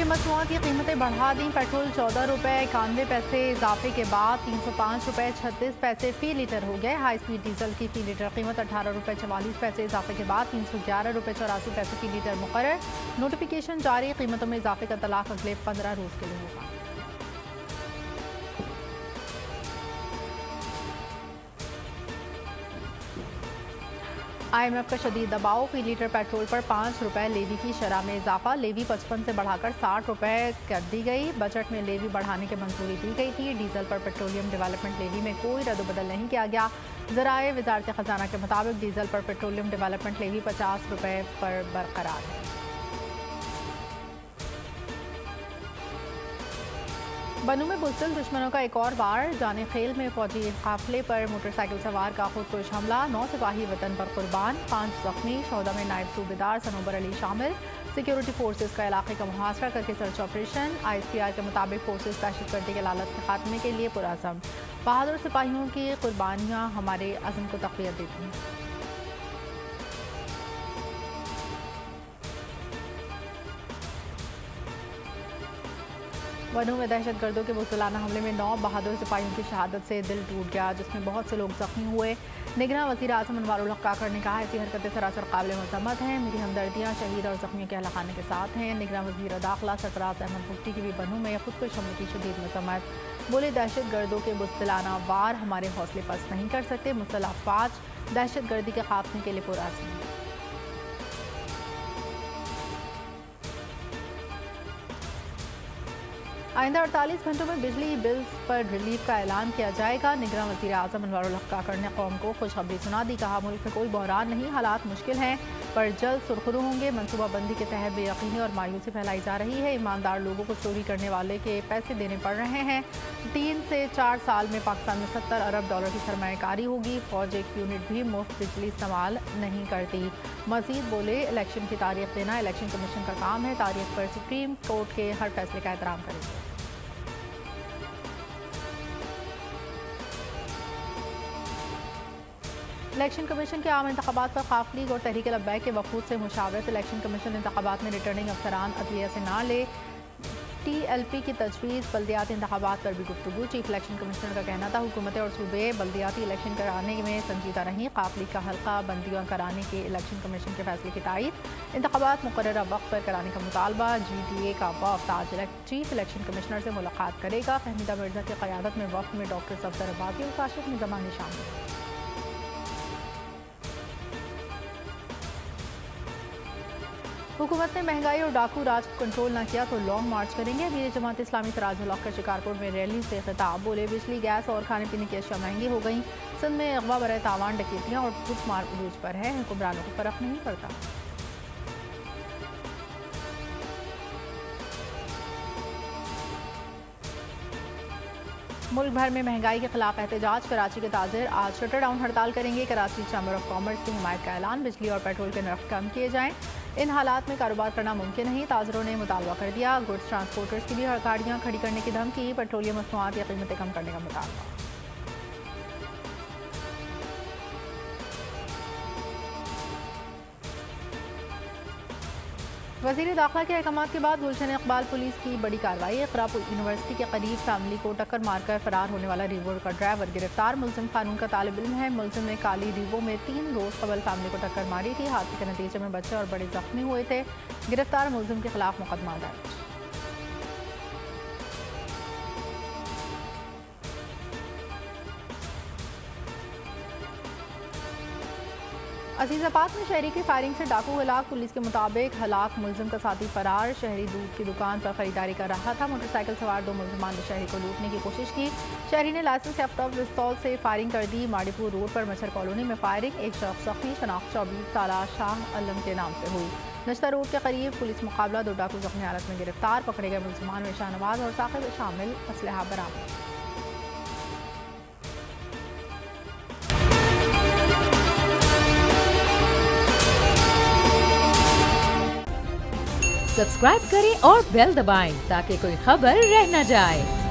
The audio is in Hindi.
पेट्रोलियम मसनूआत की कीमतें बढ़ा दी। पेट्रोल 14 रुपये 91 पैसे इजाफे के बाद 305 रुपये 36 पैसे फी लीटर हो गए। हाई स्पीड डीजल की फी लीटर कीमत 18 रुपये 44 पैसे इजाफे के बाद 311 रुपये 84 पैसे फी लीटर मुकर्रर। नोटिफिकेशन जारी। कीमतों में इजाफे का तलाक अगले 15 रोज के लिए होगा। IMF का शदीद दबाव। फी लीटर पेट्रोल पर 5 रुपये लेवी की शरह में इजाफा। लेवी 55 से बढ़ाकर 60 रुपये कर दी गई। बजट में लेवी बढ़ाने की मंजूरी दी गई थी। डीजल पर पेट्रोलियम डेवलपमेंट लेवी में कोई रद्द-बदल नहीं किया गया। ज़राए वज़ारत खजाना के मुताबिक डीजल पर पेट्रोलियम डेवलपमेंट लेवी 50 रुपये पर बरकरार है। बनू में बुज़दिल दुश्मनों का एक और वार। जाने खेल में फौजी काफिले पर मोटरसाइकिल सवार का खुदकुश हमला। 9 सिपाही वतन पर कुर्बान, 5 जख्मी। शोहदा में नायब सूबेदार सनोबर अली शामिल। सिक्योरिटी फोर्सेस का इलाके का मुहासरा करके सर्च ऑपरेशन। ISPR के मुताबिक फोर्सेस दहशतगर्दी के लालच के खात्मे के लिए पुरअज़म। बहादुर सिपाहियों की कुर्बानियाँ हमारे अज़्म को तक़वियत देती हैं। बनू में दहशतगर्दों के बुज़दिलाना हमले में 9 बहादुर सिपाहियों की शहादत से दिल टूट गया, जिसमें बहुत से लोग जख्मी हुए। निगरान वज़ीर आज़म अनवारुल हक काकड़ ने कहा, ऐसी हरकतें सरासर काबिल मज़म्मत हैं। मेरी हमदर्दियाँ शहीद और जख्मियों के अहल खाने के साथ हैं। निगरान वज़ीर दाखिला सरफराज अहमद भुट्टी की भी बनू में खुदकुश हमले की शदीद मज़म्मत। बोले, दहशतगर्दों के बुज़दिलाना वार हमारे हौसले पस्त नहीं कर सकते। मुसल्लह अफ़वाज दहशतगर्दी के खात्मे के लिए पुरअज़्म हैं। आइंदा 48 घंटों में बिजली बिल्स पर रिलीफ का ऐलान किया जाएगा। निगरान वज़ीर आज़म अनवारुल हक काकड़ ने कौम को खुशखबरी सुना दी। कहा, मुल्क में कोई बहरान नहीं, हालात मुश्किल हैं पर जल्द सुरखरू होंगे। मनसूबाबंदी के तहत बेयकीनी और मायूसी फैलाई जा रही है। ईमानदार लोगों को चोरी करने वाले के पैसे देने पड़ रहे हैं। 3 से 4 साल में पाकिस्तान में $70 अरब की सरमायाकारी होगी। फौज एक यूनिट भी मुफ्त बिजली इस्तेमाल नहीं करती। मजीद बोले, इलेक्शन की तारीख देना इलेक्शन कमीशन का काम है। तारीख पर सुप्रीम कोर्ट के हर फैसले का एहतराम करेंगे। इलेक्शन कमीशन के आम इंतखाबात पर खाफ लीग और तहरीक लब्बैक के वफूद से मुशावरत। इलेक्शन कमीशन इंतखाबात में रिटर्निंग अफसरान अदलिया से ना ले। TLP की तजवीज़। बल्दियाती इंतखाबात पर भी गुफ्तगू। चीफ इलेक्शन कमिश्नर का कहना था, हुकूमतें और सूबे बल्दियाती इलेक्शन कराने में संजीदा नहीं। खाफ लीग का हल्का बंदियाँ कराने के इलेक्शन कमीशन के फैसले की तायीद। इंतखाबात मुकर्ररा वक्त पर कराने का मुतालबा। GTA का वफ्द आज चीफ इलेक्शन कमिश्नर से मुलाकात करेगा। फहमीदा मिर्जा की क़यादत में वफ्द में डॉक्टर सफदर अब्बासी और काशिफ निज़ामानी शामिल हैं। हुकूमत ने महंगाई और डाकू राज को कंट्रोल न किया तो लॉन्ग मार्च करेंगे। अमीर जमात इस्लामी सिराजुल हक का शिकारपुर में रैली से खिताब। बोले, बिजली, गैस और खाने पीने की अशिया महंगी हो गई। सिंध में अगवा बरए तावान, डकैतियाँ और खुदमार उरूज पर है। हुक्मरानों को फर्क नहीं पड़ता। मुल्क भर में महंगाई के खिलाफ एहतजाज। कराची के ताजिर आज शटर डाउन हड़ताल करेंगे। कराची चैम्बर ऑफ कॉमर्स की हिमायत का ऐलान। बिजली और पेट्रोल के नर्ख कम किए जाएं। इन हालात में कारोबार करना मुमकिन नहीं। ताजरों ने मुतालबा कर दिया। गुड्स ट्रांसपोर्टर्स की भी गाड़ियाँ खड़ी करने की धमकी। पेट्रोलियम मसनूआत या कीमतें कम करने का मुतालबा। वज़ीर दाखिला के अहकामात के बाद गुलशन इकबाल पुलिस की बड़ी कार्रवाई। इक़रा यूनिवर्सिटी के करीब फैमिली को टक्कर मारकर फरार होने वाला रिवो का ड्राइवर गिरफ्तार। मुलजिम कानून का तालिब इल्म है। मुलजिम ने काली रिवो में 3 रोज कबल फैमिली को टक्कर मारी थी। हादसे के नतीजे में बच्चे और बड़े जख्मी हुए थे। गिरफ्तार मुलजिम के खिलाफ मुकदमा दर्ज। अजीज़ाबाद में शहरी की फायरिंग से डाकू हलाक। पुलिस के मुताबिक हलाक मुलजिम का साथी फरार। शहरी दूध की दुकान पर खरीदारी कर रहा था। मोटरसाइकिल सवार 2 मुलजमान ने शहरी को लूटने की कोशिश की। शहरी ने लाइसेंस याफ्ता पिस्तौल से फायरिंग कर दी। माड़ीपुर रोड पर मच्छर कॉलोनी में फायरिंग। एक शख्स जख्मी। शनाख्त 24 साल शाह आलम के नाम से हुई। नश्ता रोड के करीब पुलिस मुकाबला। 2 डाकू जख्मी हालत में गिरफ्तार। पकड़े गए मुलजमान में शाहनवाज और साकिब शामिल। असलहा बरामद। सब्सक्राइब करें और बेल दबाएं ताकि कोई खबर रह न जाए।